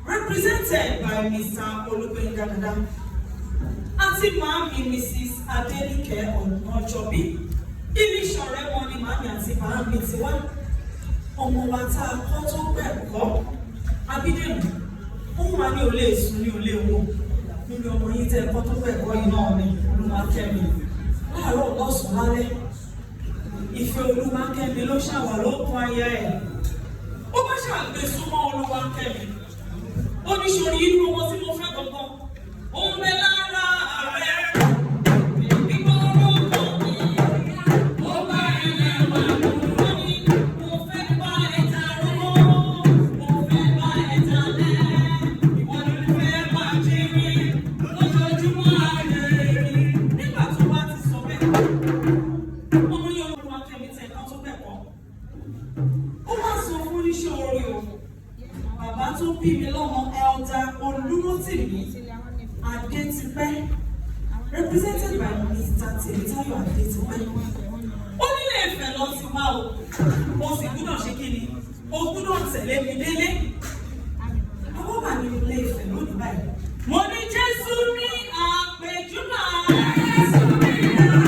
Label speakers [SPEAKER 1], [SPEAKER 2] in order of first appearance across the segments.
[SPEAKER 1] Represented by Mr. Olubenga Dada, Auntie Mami Mrs. Adenike Onojobi, Ilé-ìṣọ̀rẹ́ wọn ni Mami àti Mami ti wá, ọmọ wa tá a kọ́ tó gbẹ̀kọ́, Abídèmí, òun wà ní olè èsùn ní olè wo, nínú ọmọ yìí tẹ́ ẹ̀kọ́ tó gbẹ̀kọ́ yìí náà ni Olúwakẹ́mi, láàárọ̀ lọ́sùn lálẹ́, ìfẹ́ Olúwakẹ́mi ló ṣàwà lókun ayé ẹ̀, ó bá ṣàgbé súnmọ́ Olúwakẹ́mi. Oníṣòrí inú owó tí mo fẹ́ gbọ́gbọ́, òun bẹ lára rẹ̀. Ìgboro kan ní, ó bá ẹlẹ́wà lúrọ́ ní, mo fẹ́ bá ẹja rọ́, mo fẹ́ bá ẹja lẹ́. Ìwọ ni mo fẹ́ bá jírí, lójoojúmọ́ ayé mi. Nígbà tó bá ti sọ bẹ́ẹ̀, ọmọ yẹn Olúwakẹ́mi tẹ̀ ká tó bẹ̀ kọ́. Ó wá sọ fún oníṣòrí o. Bàbá tó bí mi lọ́mọ Elder Olúrótìmí Adétipẹ́, represented by Mr. Tèmítáyọ̀ Adétipẹ́. Ó nílé Ifẹ̀ lọ ti wá o, mo sì gbúdọ̀ ṣe kí ni, o gbúdọ̀ tẹ̀lé mi délé. Àwọn wà ní ilé Ifẹ̀ lónìí báyìí. Mo ní Jésù ní àpèjúbà. Jésù ní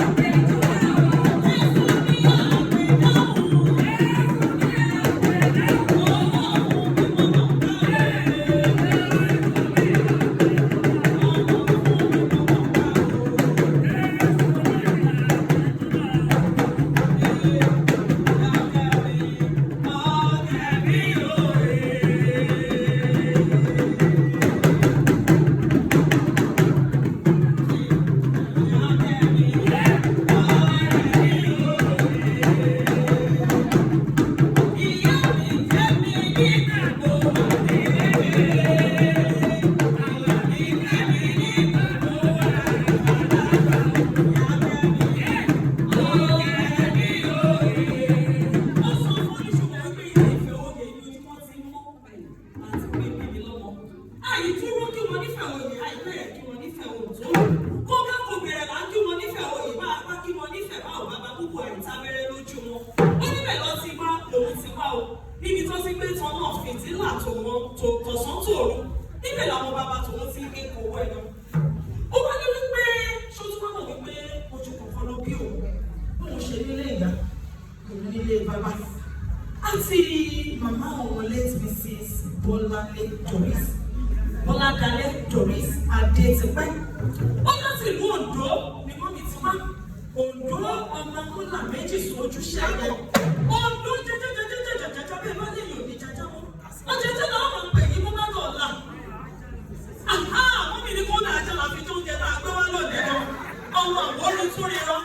[SPEAKER 1] àpèjúbà. Jésù ní àpèdáhùn. Níbi tó ti gbé tán náà fìtílà tọ̀sán tòru, níbẹ̀ làwọn bàbá tòun ti gbé owó ẹ̀ lọ. Ó wá ní wípé ṣojú wá mọ̀ wípé ojú kankan ló bí òun, bóun ṣe nílé ìyá, òun nílé bàbá. Àti màmá òun late Mrs. Bọ́ládalé Doris Adétipẹ́. Ó láti ìlú Oǹdó ni wọ́n mi ti wá. Oǹdó ọmọ múlà méjì sójú ṣẹ́yẹ. Oǹdó jẹjẹjẹjẹjẹjẹjẹ bẹ́ẹ̀ bá lè yọ̀ ní jẹjẹ wọn. Ọjọ́jọ́ náà máa ń pè yí mọ́ bá lọ ọ̀la. Wọ́n mi ní kó náà jẹ́ làfi tó ń jẹ tá a gbé wá lóde lọ. Ọmọ àwọn olùtúrí rọ.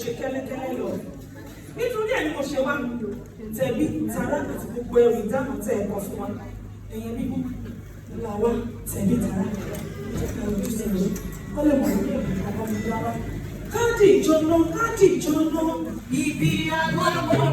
[SPEAKER 1] ṣe kẹ́lẹ́kẹ́lẹ́ lọ nítorí ẹ̀ ni mo ṣe wá tẹ̀bí tara àti gbogbo ẹrù ìdáná tẹ̀ ẹ̀kọ́ fún wa ẹ̀yẹ bíbí ńlá wa tẹ̀bí tara ìjọba ojúṣe rẹ̀ kọ́ lè mọ̀ ní ẹ̀bùn ọmọ mi lára káàdì ìjọ́nà ibi agbábọ̀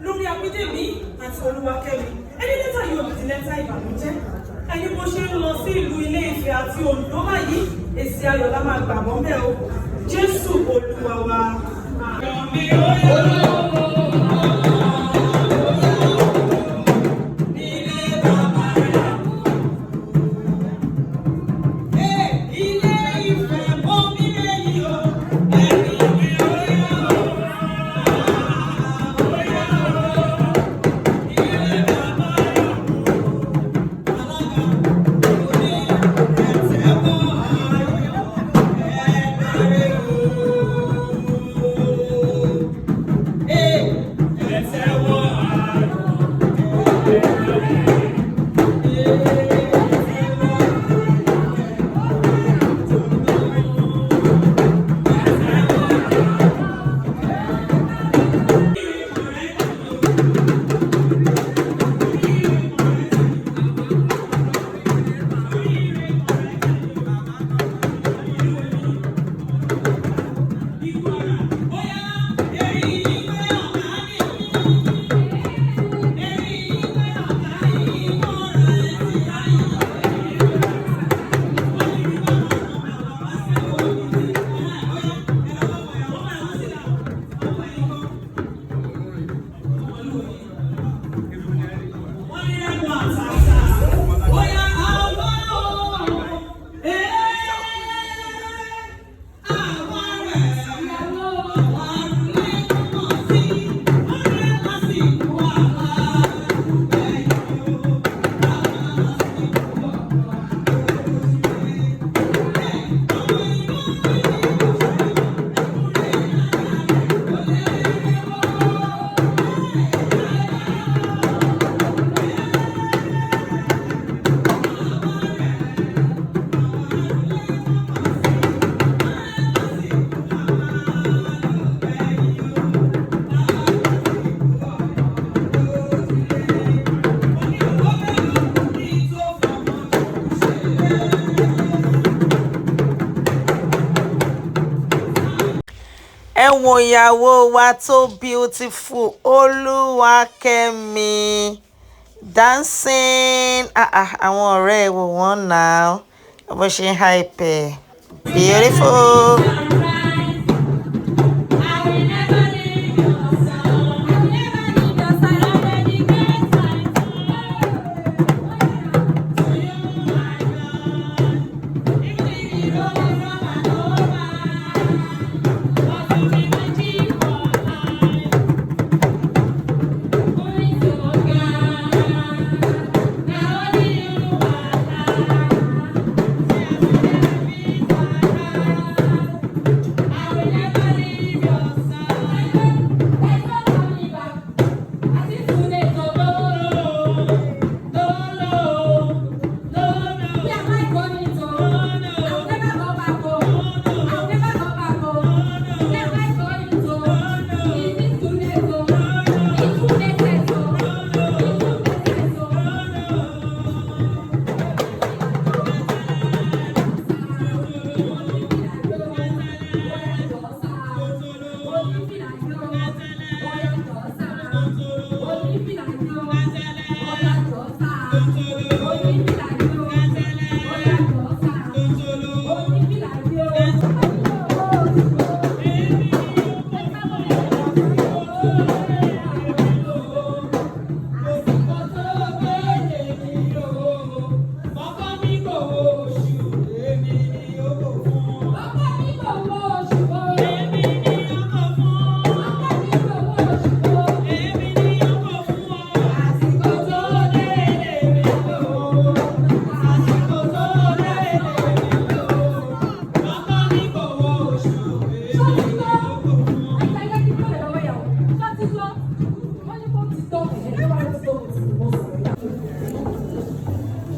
[SPEAKER 1] lórí Abídèmí àti Olúwakẹ́mi ẹni lẹ́tà yóò di lẹ́tà ìbànújẹ́ ẹni bó ṣe ń lọ sí ìlú Ilé Ifẹ̀ àti Oǹdó báyìí èsì ayọ̀ la máa gbà mọ́ bẹ́ẹ̀ o Jésù Olúwa wa.
[SPEAKER 2] ẹ wo ìyàwó wa tó beautiful Olúwakẹ́mi dancing àwọn ọ̀rẹ́ ẹ̀ wò wọ́n náà bó ṣe ń hype beautiful.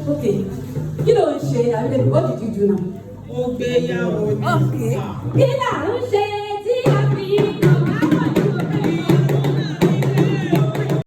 [SPEAKER 3] Okay. Kí ló ń ṣe? What did you do now?
[SPEAKER 1] Ó gbéyàwó ní.
[SPEAKER 3] Okay. Kí là ń ṣe?